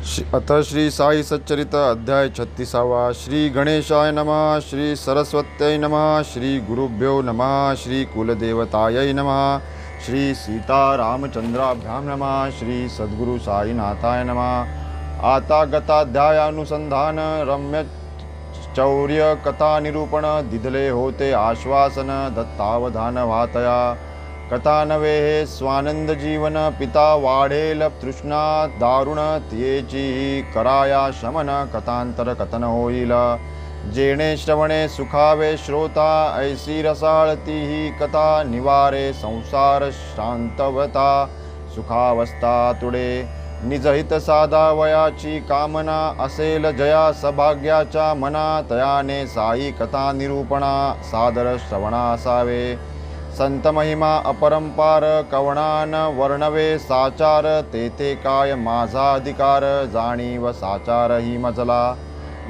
अथ श्री साई सच्चरित अध्याय 36वा। श्री गणेशाय नमः। श्री सरस्वत्यै नमः। श्री गुरुभ्यो नमः। श्री कुलदेवतायै नमः। श्री सीतारामचंद्राभ्यां नमः। श्री सद्गुरु साईनाथाय नमः। आता गताध्यायानुसंधान रम्य चौर्य कथा निरूपण दिधले होते आश्वासन दत्तावधान वातया। कथा नवे हे स्वानंद जीवन पिता वाढेल तृष्णा दारुण तियेची कराया शमन कथांतर कथन होईल। जेणे श्रवणे सुखावे श्रोता ऐसी रसाळती ही कथा निवारे संसार शांतवता सुखावस्था तुडे। निजहित साधा वयाची कामना असेल जया सभाग्याच्या मना तयाने साई कथा निरूपणा सादर श्रवणा असावे। संत महिमा अपरंपार कवणान वर्णवे साचार तेथे काय माझा अधिकार जाणीव साचार ही मजला।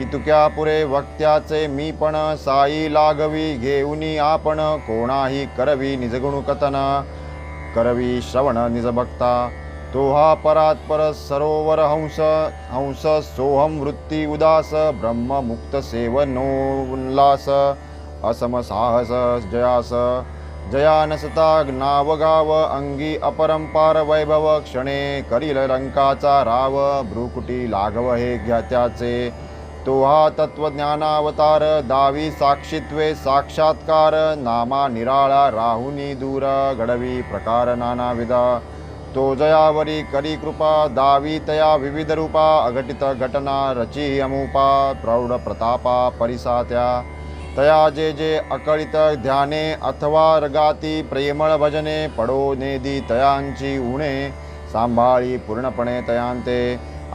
इतक्या पुरे वक्त्याचे मी पण साई लागवी घेऊनी आपण कोणाही करवी निजगुण कथन करवी श्रवण निजभक्ता। तो हा परात्पर सरोवर हंस हंस सोहम वृत्ती उदास ब्रह्म मुक्त सेवनोल्लास असम साहस जयास। जया नसता नावगाव अंगी अपरंपार वैभव क्षणे करील रंकाचा राव भ्रुकुटी लागव हे ज्ञात्याचे। तो हा तत्वज्ञानावतार दावी साक्षित्वे साक्षात्कार नामा निराळा राहुनी दूर घडवी प्रकार नानाविधा। तो जयावरी करी कृपा दावी तया विविध रूपा अघटित घटना रची अमुपा प्रौढ प्रतापा परिसात्या। तया जे जे अकळित ध्याने अथवा रगाती प्रेमळ भजने पडो नेदी तयांची उणे सांभाळी पूर्णपणे तयांते।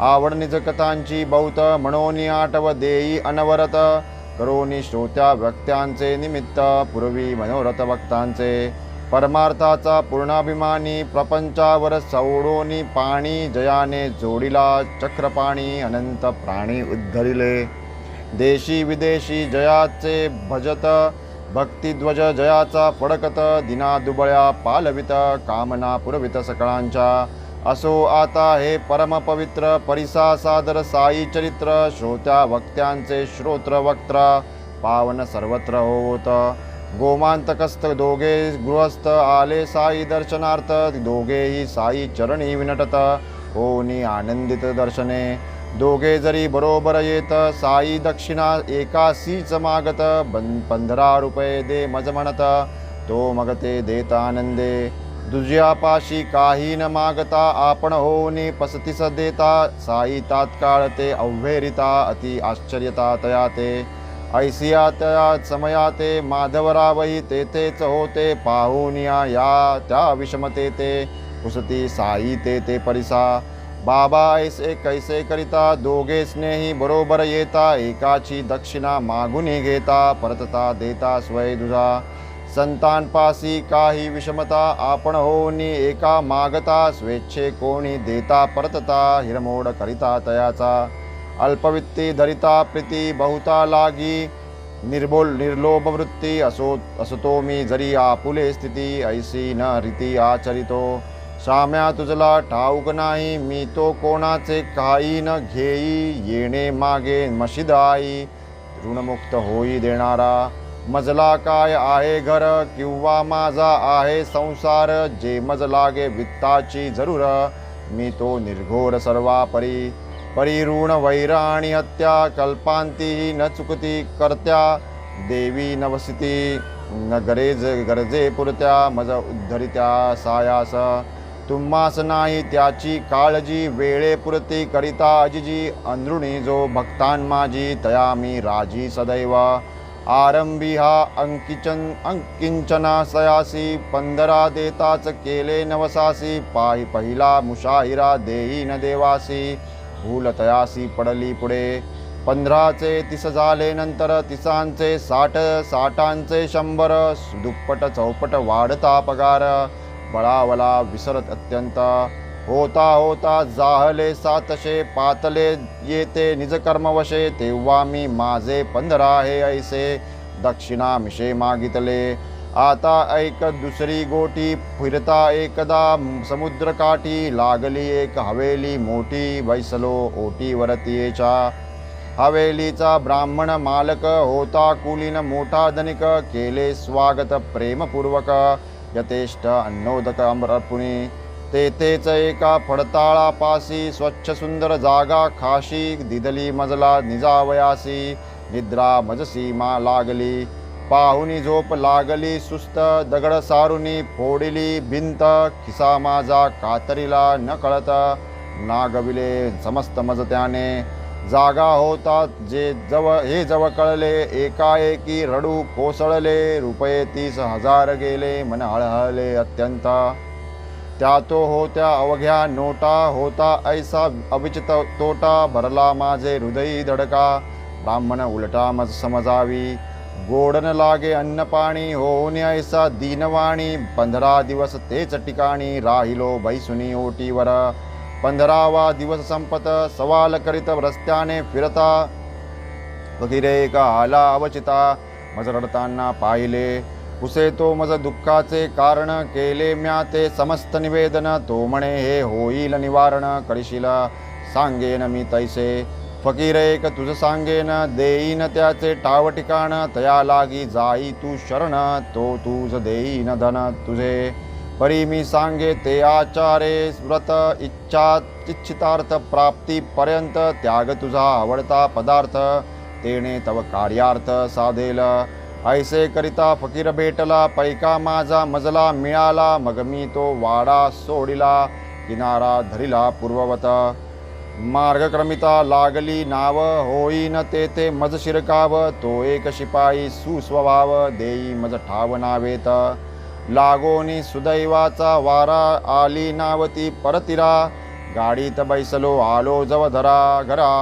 आवड निज कथांची बहुत म्हणोनी आठव देई अनवरत करोनी श्रोत्या व्यक्त्यांचे निमित्त पूर्वी मनोरथ भक्तांचे। परमार्थाचा पूर्णाभिमानी प्रपंचावर सौडोनी पाणी जयाने जोडिला चक्रपाणी अनंत प्राणी उद्धरिले। देशी विदेशी जयाचे भजत भक्तिध्वज जयाचा फडकत दिना दुबळ्या पालवित कामना पुरवित सकळांच्या। असो आता हे परम पवित्र परिसा सादर साई चरित्र श्रोत्या वक्त्यांचे श्रोत्र वक्त्र पावन सर्वत्र होत। गोमांतकस्थ दोघे गृहस्थ आले साई दर्शनार्थ दोघेही साई चरणी विनटत होनी आनंदित दर्शने। दोघे जरी बरोबर येत साई दक्षिणा एकासीच मागत 15 रुपये दे मज म्हणत तो मग ते देत आनंदे। दुजयापाशी काही न मागता आपण होनी 35 देता साई तात्काळ ते अव्हेरिता अति आश्चर्यता तया ते। ऐसिया त्या समयाते माधवरावही तेथेच होते पाहुनिया या त्या विषमते ते पुसती साई ते परिसा। बाबा ऐसे कैसे करिता दोघे स्नेही बरोबर येता एकाची दक्षिणा मागुनी घेता परतता देता स्वय दुजा। संतांपासी काही विषमता आपण होनी एका मागता स्वेच्छे कोणी देता परतता हिरमोड करिता तयाचा। अल्पवित्ती धरिता प्रीती बहुता लागी निर्लोभ वृत्ती असतो मी जरी आपुले स्थिती ऐसी न रीती आचरितो। साम्या तुझला ठाऊक नाही मी तो कोणाचे काही न घेई येणे मागे मशिद आई ऋणमुक्त होई देणारा। मजला काय आहे घर किंवा माझा आहे संसार जे मज लागे वित्ताची जरूर मी तो निर्घोर सर्वा परी ऋण वैर आणि हत्या कल्पांतीही न चुकती करत्या देवी नवसिती न गरजे पुरत्या मज उद्धरित्या सायास। तुम्हास नाही त्याची काळजी वेळेपुरती करिता अजिजी अंधृणी जो भक्तान माझी तया मी राजी सदैव। आरंभी हा अंकिंचना सयासी 15 देताच केले नवसासी पहिला मुशाहिरा देई न देवासी भूल तयासी पडली पुढे। 15चे 30 झाले नंतर 30चे 60 60चे 100 दुप्पट चौपट वाढता पगार बळावला विसरत अत्यंत होता होता जाहले 700 पातले येते निजकर्मवशे तेव्हा मी माझे 15 हे ऐसे दक्षिणा मिशे मागितले। आता ऐक दुसरी गोटी फिरता एकदा समुद्रकाठी लागली एक हवेली मोठी बैसलो ओटीवरतीयेच्या हवेलीचा ब्राह्मण मालक होता कुलीन मोठा धनिक केले स्वागत प्रेमपूर्वक यथेष्ट अन्नोदक अर्पुणी तेथेच एका फडताळापाशी स्वच्छ सुंदर जागा खाशी दिदली मजला निजावयासी निद्रा मजसी मा लागली पाहुनी झोप लागली सुस्त दगड सारुनी फोडिली भिंत खिसा माझा कातरीला न कळत नागविले समस्त मज त्याने जागा होता जे जवळ कळले एकाएकी रडू कोसळले रुपये 30,000 गेले मन हळहळले अत्यंत त्या तो होत्या अवघ्या नोटा होता ऐसा अविचित तोटा भरला माझे हृदयी धडका ब्राह्मण उलटा मज समजावी गोडन लागे अन्न पाणी होऊन ऐसा दीनवाणी 15 दिवस तेच ठिकाणी राहिलो बैसुनी ओटीवर 15वा दिवस संपत सवाल करीत रस्त्याने फिरता वगैरे का आला अवचिता मज रडताना पाहिले उसे तो मज दुःखाचे कारण केले म्या ते समस्त निवेदन तो म्हणे हे होईल निवारण करशील सांगेन मी तैसे फकीर एक तुझ सांगेन देईन त्याचे ठाव ठिकाण तया लागी जाई तू शरण तो तुझ देईन धन तुझे परी मी सांगे ते आचारे व्रत इच्छितार्थ प्राप्तीपर्यंत त्याग तुझा आवडता पदार्थ तेने तव कार्यार्थ साधेल ऐसे करिता फकीर भेटला पैका माझा मजला मिळाला मग मी तो वाडा सोडिला किनारा धरिला पूर्ववत मार्गक्रमिता लागली नाव होईन तेथे मज शिरकाव तो एक शिपाई सुस्वभाव देई मज ठाव नावेत लागोनी सुदैवाचा वारा आली नावती परतिरा गाडीत बैसलो आलो जवधरा घरा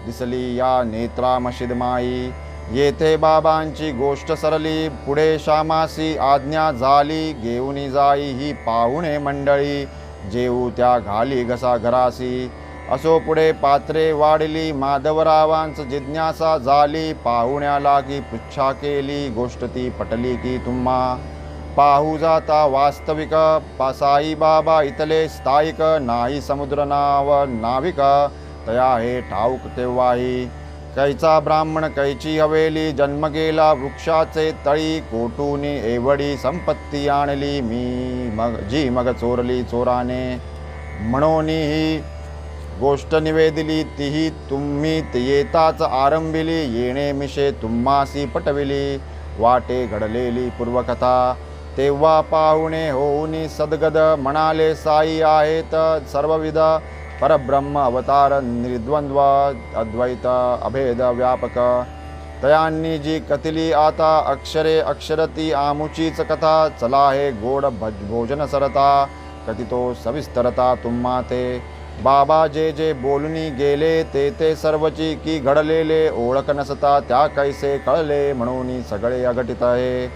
दिसली या नेत्रा मशीद माई येथे बाबांची गोष्ट सरली पुढे शामासी आज्ञा झाली घेऊनी जाई ही पाहुणे मंडळी जेऊ त्या घाली घसा घरासी असो पुढे पात्रे वाढली माधवरावांच जिज्ञासा झाली पाहुण्याला की पृच्छा केली गोष्ट ती पटली की तुम्हा पाहू जाता वास्तविक पासाई बाबा इथले स्थायिक नाही समुद्र नाव नाविक तया हे ठाऊक तेव्हाही कैचा ब्राह्मण कैची हवेली जन्म गेला वृक्षाचे तळी कोटूनी एवढी संपत्ती आणली मी मग चोरली चोराने म्हणून ही गोष्ट निवेदिली तीही तुम्ही येताच आरंभिली येणे मिशे तुम्हासी पटविली वाटे घडलेली पूर्वकथा तेव्हा पाहुणे होऊनी सद्गद म्हणाले साई आहेत सर्वविध परब्रह्म अवतार निर्द्वंद्व अद्वैत अभेद व्यापक तयांनी जी कथिली आता अक्षरे अक्षरती आमुचीच कथा चला हे गोड भोजन सरता कथितो सविस्तरता तुम्हा ते बाबा जे जे बोलणी गेले ते सर्वची की घडलेले ओळख नसता त्या कैसे कळले म्हणून सगळे अघटित आहे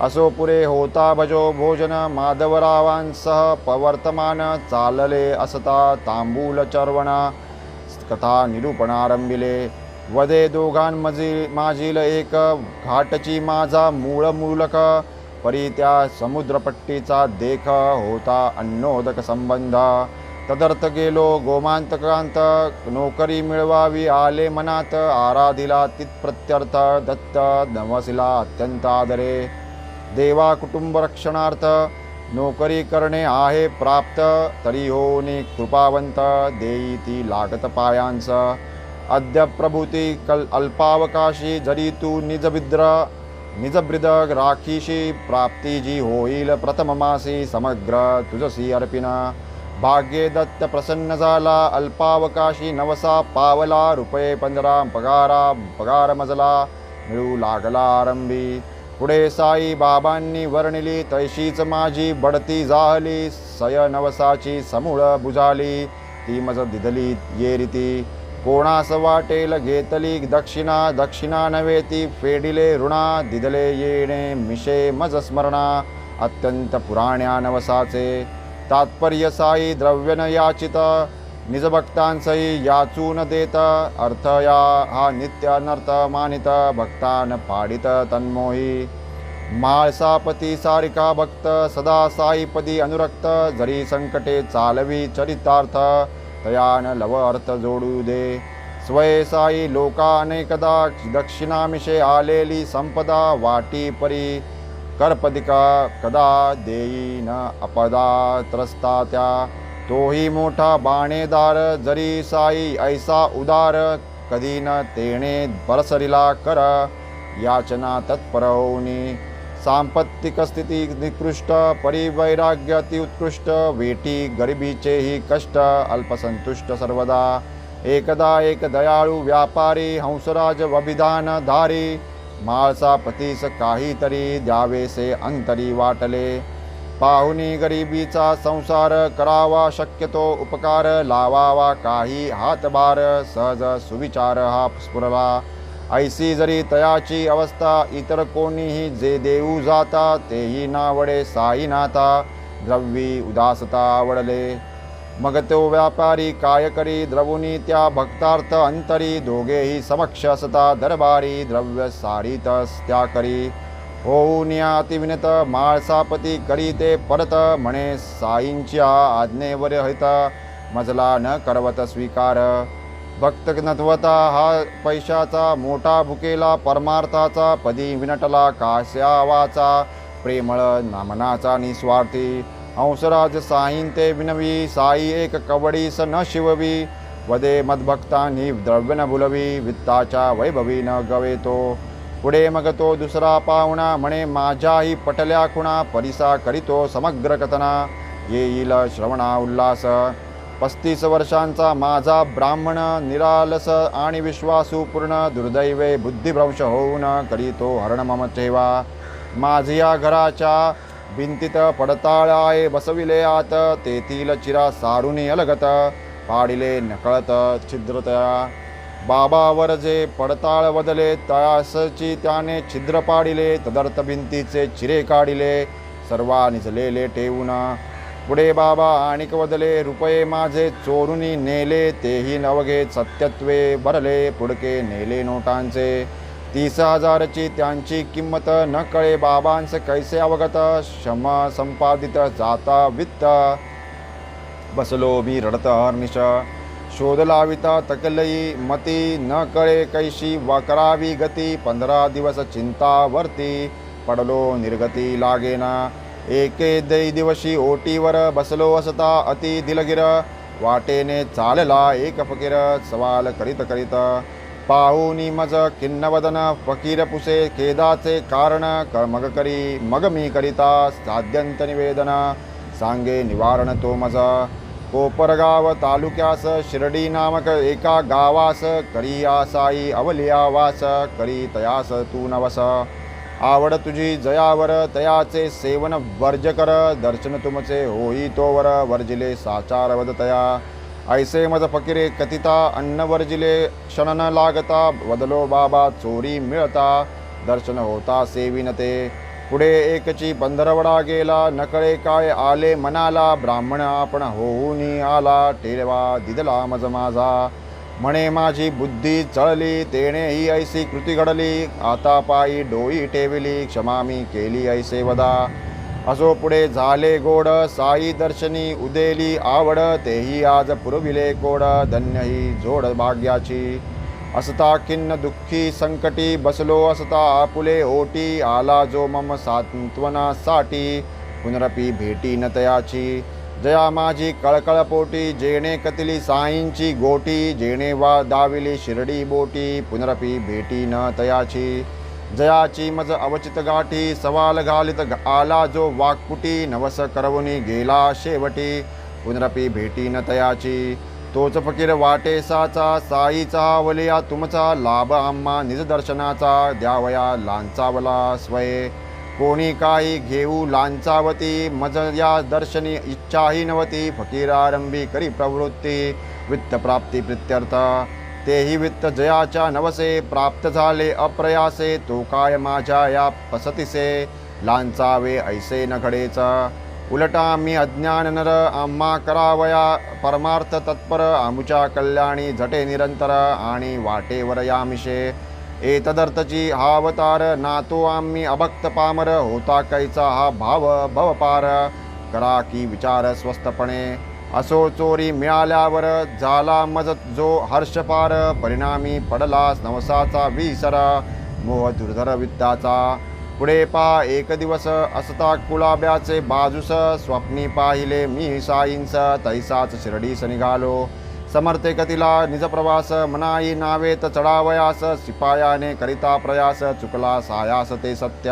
असो पुरे होता भजो भोजन माधवरावांसह पवर्तमान चालले असता तांबूल चर्वण कथा निरूपणारंभिले वदे दोघांमाजील एक घाटची माझा मूळ मूलक परी त्या समुद्रपट्टीचा देख होता अन्नोदक संबंध तदर्थ गेलो गोमांतकांत नोकरी मिळवावी आले मनात आराधिला तित्प्रत्यर्थ दत्त नवसिला अत्यंत आदरे देवा कुटुंब रक्षणार्थ नोकरी करणे आहे प्राप्त तरी होनी कृपावंत देई ती लागत पायांस अद्य प्रभूती अल्पावकाशी जरी तू निजब्रिद राखीशी प्राप्ती जी होईल प्रथममासी समग्र तुझसी अर्पिन भाग्ये दत्त प्रसन्न झाला अल्पावकाशी नवसा पावला रुपये 15 पगार मजला मिळू लागला आरंभी पुढे साई बाबांनी वर्णिली तैशीच माझी बढती जाहली सय नवसाची समूळ बुजाली ती मज दिदली ये रीती कोणास वाटेल घेतली दक्षिणा नव्हे ती फेडिले ऋणा दिदले येणे मिशे मज स्मरणा अत्यंत पुराण्या नवसाचे तात्पर्य साई द्रव्यन याचित निजभक्तांसही याचून देत अर्थ या हा नित्य अनर्थ मानित भक्तान पाडित तन्मोही माळसापती सारिका भक्त सदा साईपदी अनुरक्त जरी संकटे चालवी चरितार्थ तयान लव अर्थ जोडू दे स्वय साई लोका अनेकदा दक्षिणामिषे आलेली संपदा वाटी परी करपदिका कदा देई न अपदा त्रस्ता त्या तोही मोठा बाणेदार जरी साई ऐसा उदार कधी न तेणे परसरिला कर याचना तत्पर होऊनी सांपत्तिक स्थिती निकृष्ट परिवैराग्य अति उत्कृष्ट वेटी गरिबीचेही कष्ट अल्पसंतुष्ट सर्वदा एकदा एक दयाळू व्यापारी हंसराज वभिधान धारी माळसा पतीस काहीतरी द्यावेसे अंतरी वाटले पाहुनी गरिबीचा संसार करावा शक्यतो उपकार लावावा काही हातभार सहज सुविचार हा स्फुरला ऐसी जरी तयाची अवस्था इतर कोणीही जे देऊ जाता तेही नावडे साईनाथा द्रव्यी उदासता आवडले मग तो व्यापारी काय करी द्रवुनी त्या भक्तार्थ अंतरी दोघेही समक्ष असता दरबारी द्रव्य सारीतस त्या करी होऊन या अतिविनत माळसापती करी ते परत म्हणे साईंच्या आज्ञेवर हित मजला न करवत स्वीकार भक्त नथवता हा पैशाचा मोठा भुकेला परमार्थाचा पदी विनटला कास्या वाचा प्रेमळ नामनाचा निस्वार्थी हंसराज साईं ते विनवी साई एक कवडीस न शिववी वदे मदभक्तांनी द्रव्य न भुलवी वित्ताच्या वैभवी न गवे तो पुढे मग तो दुसरा पाहुणा म्हणे माझ्याही पटल्या खुणा परिसा करीतो समग्र कथना येईल श्रवणा उल्हास 35 वर्षांचा माझा ब्राह्मण निरालस आणि विश्वासू पूर्ण दुर्दैवे बुद्धिभ्रंश होऊन करीतो हरण मम ठेवा माझी या घराच्या भिंतीत पडताळाय बसविले आत तेथील चिरा सारुनी अलगत पाडिले नकळत छिद्रतया बाबावर जे पडताळ वदले तयासची त्याने छिद्र पाडिले तदर्थ भिंतीचे चिरे काढिले सर्वा निजलेले ठेवून पुढे बाबा आणिक वदले रुपये माझे चोरुनी नेले तेही नवघे सत्यत्वे भरले पुडके नेले नोटांचे 30,000ची त्यांची किंमत न कळे बाबांस कैसे अवगत क्षम संपादित जाता वित्त बसलो मी रडत हर्निश शोध लाविता तकलई मती न कळे कैशी करावी गती 15 दिवस चिंतावरती पडलो निर्गती लागेना एके दै दिवशी ओटीवर बसलो असता अति दिलगिर वाटेने चालला एक फकीर सवाल करीत करीत पाहुनी मज किन्नवदन फकीर पुसे खेदाचे कारण मग करी मग मी करिता साध्यंत निवेदन सांगे निवारण तो मज कोपरगाव तालुक्यास शिर्डी नामक एका गावास करी आसाई अवलिया वास करी तयास तू नवस आवड तुझी जयावर तयाचे सेवन वर्ज कर दर्शन तुमचे होई तोवर वर्जिले साचार वद तया ऐसे मज फकीरे कथिता अन्न वर्जिले क्षण न लागता वदलो बाबा चोरी मिळता दर्शन होता सेविन ते पुढे एकची पंधरवडा गेला नकळे काय आले मनाला ब्राह्मण आपण होऊनी आला ठेवा दिदला मज माझा म्हणे माझी बुद्धी चळली तेणे ही ऐसी कृती घडली आता पायी डोई ठेविली क्षमा मी केली ऐसे वदा असो पुढे झाले गोड साई दर्शनी उदेली आवड तेही आज पुरविले कोड धन्य ही जोड भाग्याची असता खिन्न दुःखी संकटी बसलो असता आपुले ओटी आला जो मम सांत्वनासाठी पुनरपी भेटी न तयाची जया माझी कळकळपोटी जेणे कतिली साईंची गोटी जेणे वा दाविली शिर्डी बोटी पुनरपी भेटी न तयाची जयाची मज अवचित गाठी सवाल घालित आला जो वाक्पुटी नवस करवुनी गेला शेवटी पुनरपी भेटी न तयाची तोच फकीर वाटे साचा साईचा वलिया तुमचा लाभ आम्हा निजदर्शनाचा द्यावया लांचावला स्वये कोणी काही घेऊ लांचावती मज या दर्शनी इच्छाही नवती फकीरारंभी करी प्रवृत्ती वित्तप्राप्ती प्रित्यर्थ तेही वित्त जयाच्या नवसे प्राप्त झाले अप्रयासे तो काय माझ्या या पसतीसे लांचावे ऐसे न घडेच उलट आम्ही अज्ञान नर आम्हा करावया परमार्थ तत्पर आमुच्या कल्याणी झटे निरंतर आणि वाटेवर यामिषे एतदर्थची हा अवतार नातो आम्ही अभक्त पामर होता कैचा हा भाव भवपार करा की विचार स्वस्तपणे असो चोरी मिळाल्यावर झाला मज जो हर्षपार परिणामी पडला नवसाचा विसर मोह दुर्धर विद्याचा पुढे पा एक दिवस असता कुलाब्याचे बाजूस स्वप्नी पाहिले मी साईंस तैसाच शिर्डीस निघालो समर्थे कतिला निज प्रवास मनाई नावेत चढावयास शिपायाने करिता प्रयास चुकला सायास ते सत्य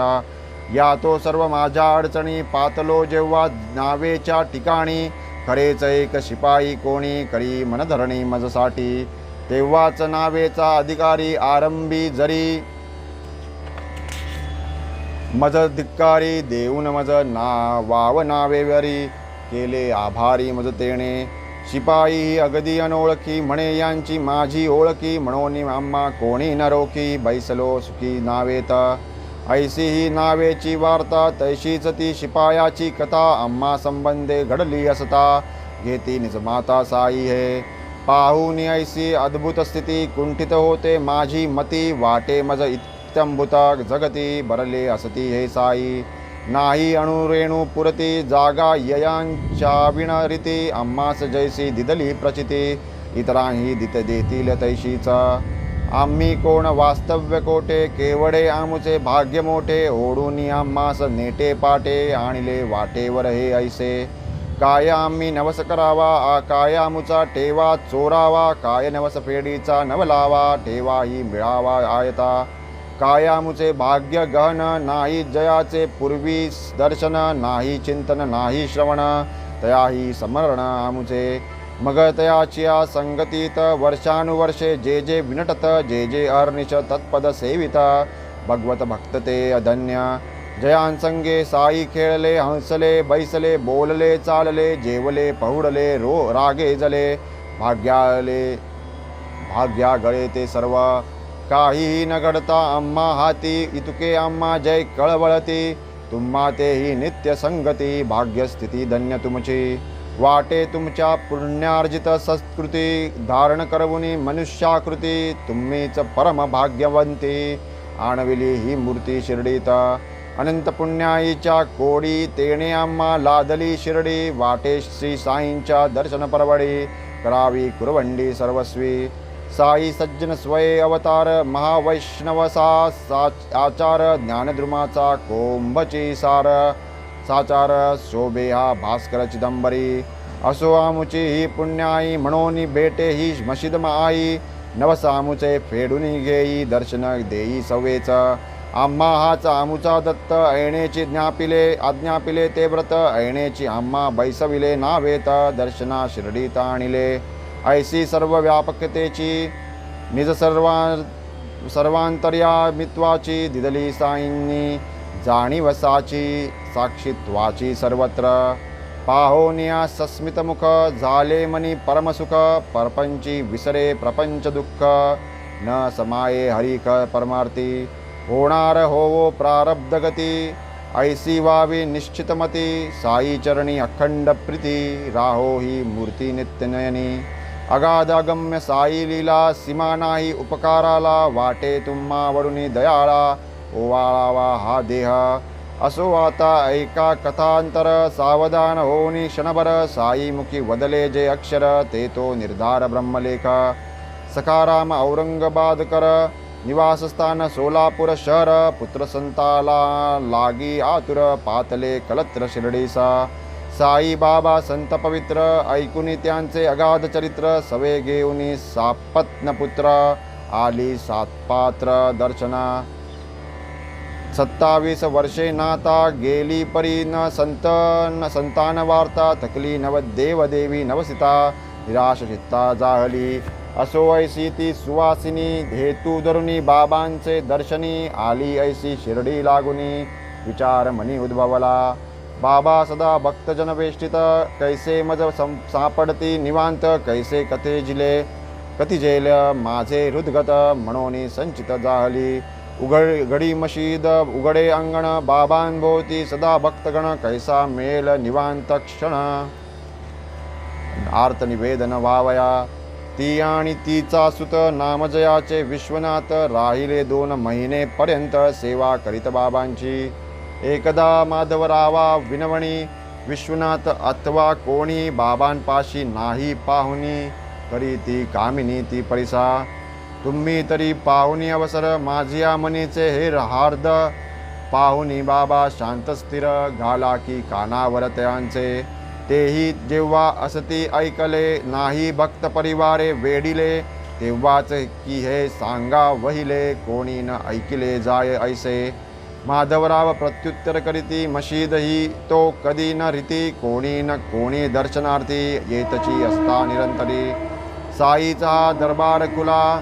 या तो सर्व माझ्या अडचणी पातलो जेव्हा नावेच्या ठिकाणी खरेच एक शिपाई कोणी करी मनधरणी मजसाठी तेव्हाच नावेचा अधिकारी आरंभी जरी मज धिक्कारी देऊन मज वाव नावेवरी केले आभारी मज तेणे शिपाई अगदी अनोळखी म्हणे यांची माझी ओळखी म्हणून आम्हा कोणी न रोखी बैसलो सुखी नावेत ऐशी ही नावेची वार्ता तैशीच ती शिपायाची कथा आम्हा संबंधे घडली असता घेती निज माता साई हे पाहून ऐशी अद्भुत स्थिती कुंठित होते माझी मती वाटे मज इत्यंभुत जगती भरले असती हे साई नाही अणुरेणू पुरती जागा ययांच्या विणरीती आम्हास जैसी दिदली प्रचिती इतरांही दित देतील तैशीच आम्ही कोण वास्तव्य कोठे केवडे आमुचे भाग्य मोठे ओढून आम्हास नेटे पाटे आणले वाटेवर हे ऐसे काय आम्ही नवस करावा काय आमुचा ठेवा चोरावा काय नवस फेडीचा नवलावा ठेवाही मिळावा आयता काय आमुचे भाग्य गहन नाही जयाचे पूर्वी दर्शन नाही चिंतन नाही श्रवण तयाही समरण आमुचे मग तयाच्या संगतीत वर्षानुवर्षे जे जे विनटत जे जे अर्निश तत्पद सेवित भगवत भक्त ते अधन्य जयांसंगे साई खेळले हंसले बैसले बोलले चालले जेवले पहुडले रागे जले भाग्या गळे ते सर्व काहीही न घडता आम्हा हाती इतुके आम्हा जय कळवळती तुम्हा तेही नित्य संगती भाग्यस्थिती धन्य तुमची वाटे तुमच्या पुण्यार्जित संस्कृती धारण करवुनी मनुष्याकृती तुम्हीच परम भाग्यवंती आणविली ही मूर्ती शिर्डीत अनंत पुण्याईच्या कोडी तेणे आम्हा लादली शिर्डी वाटे श्री साईंच्या दर्शन परवडी करावी कुरवंडी सर्वस्वी साई सज्जन स्वये अवतार महावैष्णवसा आचार ज्ञानद्रुमाचा कोंभची सार साचार शोभे हा भास्कर चिदंबरी असो आमुची ही पुण्याई म्हणून भेटे ही मशिद आई नवस आमुचे फेडून घेई दर्शन देई सवेच आम्हा हाच आमुचा दत्त ऐणेची आज्ञापिले ते व्रत ऐणेची आम्हा बैसविले नावेत दर्शना शिर्डीत आणिले ऐसी सर्व व्यापकतेची निज सर्वांतर्यामित्वाची दिदली साईंनी जाणीवसाची साक्षीत्वाची सर्वत्र पाहोनिया सस्मितमुख झाले मनी परमसुख परपंची विसरे प्रपंच दुःख न समाये हरिक परमार्थी होणार होवो प्रारब्ध गती ऐसी वावी निश्चितमती साई चरणी अखंड प्रीती राहो ही मूर्ती नित्यनयनी अगाध अगम्य साई लीला सीमा नाही उपकाराला वाटे तुम्हा वरुणी दयाळा ओवाळावा हा देह असो आता ऐका कथांतर सावधान होनी क्षणभर साईमुखी वदले जे अक्षर ते तो निर्धार ब्रह्मलेख सखाराम औरंगाबाद कर निवासस्थान सोलापूर शहर पुत्र संताला लागी आतुर पातले कलत्र शिर्डीसा साई बाबा संत पवित्र ऐकुनी त्यांचे अगाध चरित्र सवे घेऊनी सापत्न पुत्र आली सातपात्र दर्शना 27 वर्षे नाता गेली परी न संतान वार्ता थकली नवदेव देवी नवसिता निराश चित्ता जाहली असो ऐसी ती सुवासिनी हेतू धरुनी बाबांचे दर्शनी आली ऐसी शिर्डी लागुनी विचार मनी उद्भवला बाबा सदा भक्तजन वेष्टित कैसे मज सापडती निवांत कैसे कथी जेल माझे हृदगत म्हणून संचित जाहली घडी मशीद उघडे अंगण बाबांभोवती सदा भक्तगण कैसा मेल निवांत क्षण आर्त निवेदन वावया ती आणि तिचा सुत नामजयाचे विश्वनाथ राहिले 2 महिनेपर्यंत सेवा करीत बाबांची. एकदा माधवरावा विनवणी विश्वनाथ अथवा कोणी बाबांपाशी नाही पाहुणी, तरी ती कामिनी ती परिसा. तुम्ही तरी पाहुणी अवसर माझिया मनीचे हे हार्द. पाहुणी बाबा शांत स्थिर घाला की कानावर त्यांचे. तेही जेव्हा असती ऐकले नाही भक्त परिवारे वेडिले, तेव्हाच की हे सांगा वहिले कोणी न ऐकिले जाय ऐसे. माधवराव प्रत्युत्तर करीती मशीद ही तो कधी न रीती, कोणी न कोणी दर्शनार्थी येतची असता निरंतरी. साईचा दरबार खुला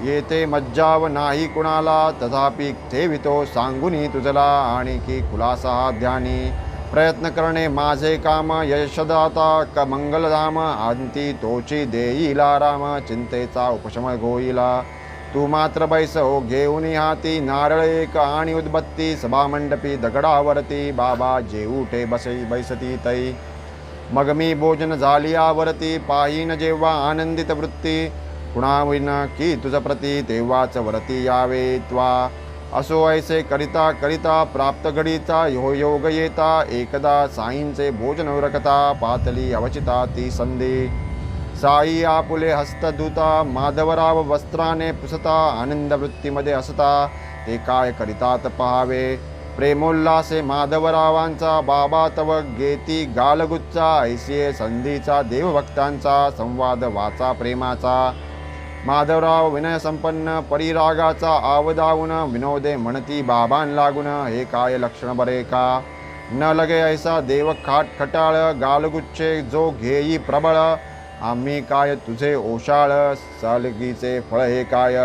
येथे मज्जाव नाही कुणाला, तथापि ठेवितो सांगुनी तुझला आणि की खुलासा ध्यानी. प्रयत्न करणे माझे काम यशदाता क मंगलधाम, अंती तोची देईला राम चिंतेचा उपशम होईला. तू मात्र बैस हो घेऊन हाती नारळ एक आणि उदबत्ती, सभामंडपी दगडावरती बाबा जेऊठे बैसती तै. मग मी भोजन झालियावरती पाहीन जेव्हा आनंदित वृत्ती, कुणाविन की तुझ प्रती तेव्हाच वरती यावे त्वा. असो ऐसे करिता करिता प्राप्त घडीचा हो योग येता, एकदा साईंचे भोजन उरकता पातली अवचिता ती संधी. साई आपुले हस्त धुता माधवराव वस्त्राने पुसता, आनंद वृत्तीमध्ये असता ते काय करितात पहावे. प्रेमोल्लासे माधवरावांचा बाबा तव गेती गालगुच्चा, ऐसिये संधीचा देवभक्तांचा संवाद वाचा प्रेमाचा. माधवराव विनय संपन्न परिरागाचा आवदावून, विनोदे म्हणती बाबां लागून हे काय लक्षण बरे का. न लगे ऐसा देव खटाळ गालगुच्चे जो घेई प्रबळ, आम्ही काय तुझे ओशाळ सालगीचे फळ हे काय.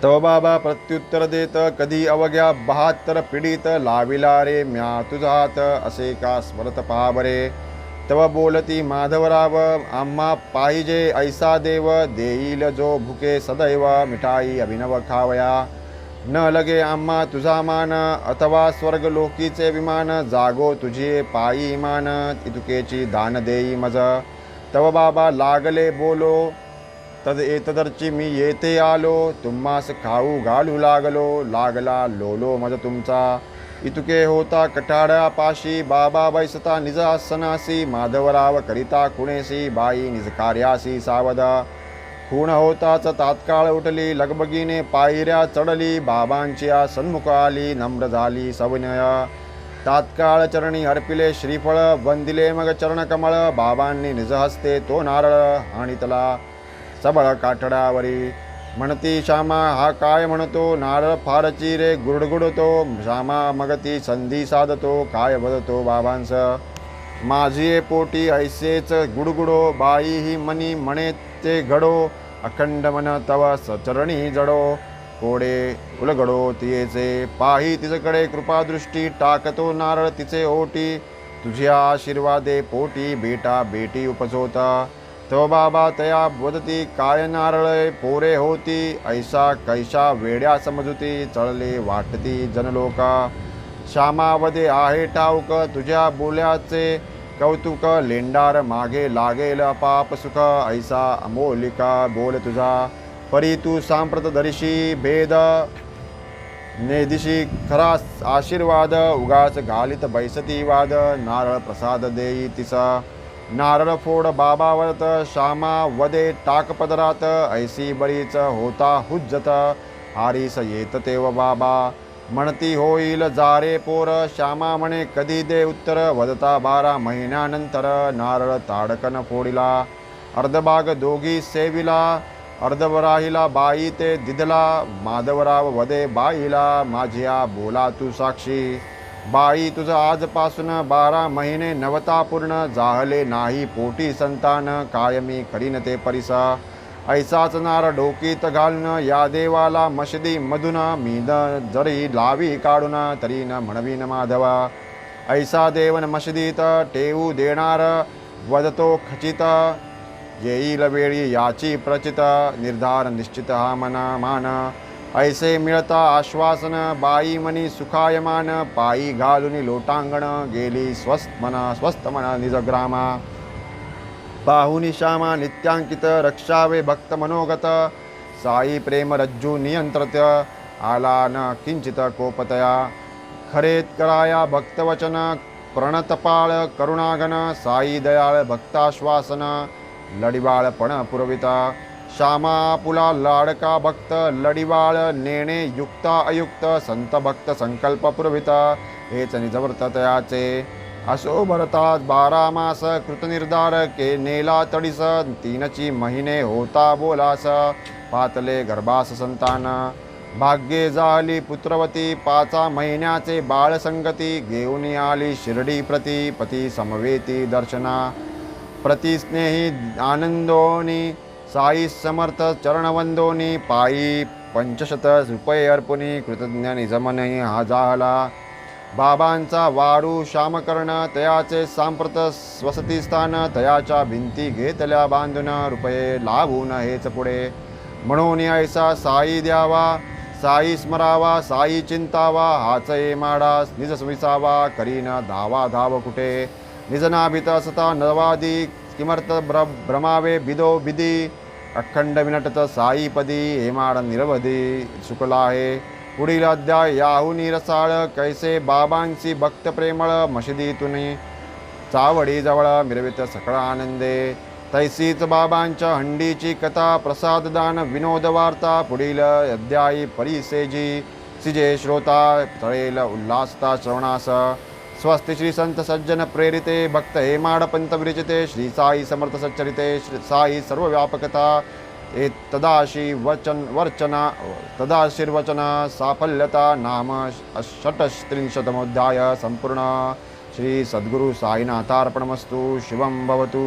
तव बाबा प्रत्युत्तर देत कधी अवघ्या 72 पिढीत, लाविला रे म्या तुझा हात असे का स्मरत पहा बरे. तव बोलती माधवराव आम्हा पाहिजे ऐसा देव, देईल जो भुके सदैव मिठाई अभिनव खावया. न लगे आम्हा तुझा मान अथवा स्वर्गलोकीचे विमान, जागो तुझी पायी मान इतुकेची दान देई मज. तव बाबा लागले बोलो तद एतदर्ची मी येथे आलो, तुम्हास खाऊ घालू लागलो लागला लोलो मज तुमचा. इतुके होता कठाड्यापाशी बाबा बैसता निज आसनासी, माधवराव करिता खुणेसी बाई निज कार्यासी सावध. खूण होताच तात्काळ उठली लगबगीने पायऱ्या चढली, बाबांची सन्मुख आली नम्र झाली सविनय. तात्काळ चरणी अर्पिले श्रीफळ वंदिले मग चरणकमळ, बाबांनी निज हस्ते तो नारळ आणितला सबळ काठड्यावरी. म्हणती श्यामा हा काय म्हणतो, नारळ फारची रे गुडगुडतो. श्यामा मग ती संधी साधतो काय बदतो बाबांस. माझी पोटी ऐसेच गुडगुडो, बाई ही मनी म्हणे ते घडो. अखंड मन तव सचरणी जडो, कोडे उलगडो तियेचे. पाही तिच्याकडे कृपादृष्टी टाकतो नारळ तिचे ओटी. तुझ्या आशीर्वादे पोटी बेटा बेटी उपजोता. तो बाबा तया वदती काय नारळे पोरे होती, ऐसा कैसा वेड्या समजुती चळले वाटती जनलोका. श्यामावदे आहे ठाऊक तुझ्या बोल्याचे कौतुक, लेंडार मागे लागेल पाप सुख ऐसा अमोलिका बोल तुझा. परी तू सांप्रत दर्शी भेद नेदिशी खरा आशीर्वाद, उगाच घालित बैसती वाद नारळ प्रसाद देई तिसा. नारळ फोड बाबावरत श्यामा वदे टाक पदरात, ऐसी बरीच होता हुज्जत हारीस येत तेव बाबा. म्हणती होईल जारे पोर, श्यामा म्हणे कधी दे उत्तर, वदता 12 महिन्यानंतर नारळ ताडकन फोडिला. अर्धभाग दोघी सेविला अर्धवराहिला बाई ते दिदला. माधवराव वदे बाईला माझिया बोला तू साक्षी. बाई तुझं आजपासून 12 महिने नवता पूर्ण, जाहले नाही पोटी संतान कायमी करीन ते परिसा. ऐसाच नार डोकीत घालून या देवाला मशदी मधून, मी जरी लावी काढून तरी न म्हणवीन माधवा. ऐसा देवन मशदीत ठेवू देणार वदतो खचित, येईल वेळी याची प्रचित निर्धार निश्चित हा मना मान. ऐसे मिळता आश्वासन बाई मनी सुखायमान, पायी घालून लोटांगण गेली स्वस्त मना निजग्रामा. बाहुनी श्यामा नित्यांकित रक्षावे भक्त मनोगत साई प्रेम रज्जू नियंत्रत आला न किंचित कोपतया खरेत कराया भक्तवचन प्रणतपाळ करुणागन साई दयाळ भक्ताश्वासन लढिवाळपण पुरविता श्यामा पुला लाडका भक्त लढिवाळ नेणे युक्ता अयुक्त संत भक्त संकल्प पुरविता हेच निजव्रत तयाचे असो भरतात 12 मास कृतनिर्धार के नेला तडीस 3 महिने होता बोलास पातले गर्भास संतान भाग्ये झाली पुत्रवती 5 महिन्याचे बाळ संगती घेऊन आली शिर्डी प्रति पती समवेती दर्शना प्रतिस्नेही आनंदोनी साई समर्थ चरणवंदोनी पायी 500 रुपये अर्पुनी कृतज्ञ निजमनही हा झाला बाबांचा वारू श्यामकर्ण तयाचे सांप्रत स्वसती स्थान तयाच्या भिंती घेतल्या बांधून रुपये लावून हेच पुढे म्हणून ऐसा साई द्यावा साई स्मरावा साई चिंतावा हाच माडा निज विसावा करीन धावा धाव कुठे निज नाभित असता नवादी किमर्थ भ्रमावे बिदो बिदी अखंड विनटत साईपदी हेमाड निरवधी सुकला आहे पुढील अध्याय याहुनी रसाळ कैसे बाबांची भक्त प्रेमळ मशिदीतून चावडी जवळ मिरवित सकळ आनंदे तैसीच बाबांच्या हंडीची कथा प्रसाददान विनोद वार्ता पुढील अध्यायी परिसेजी सिजे श्रोता तळेल उल्हासता श्रवणास स्वस्ति श्री संत सज्जन प्रेरिते भक्त हेमाड पंत विरचिते श्री साई समर्थ सच्चरिते श्री साई सर्वव्यापकता तदाशी वर्चना तदाशीर्वचन साफल्यता नाम 38 संपूर्ण श्री सद्गुरु साईनाथार्पणमस्तु शिवं भवतु।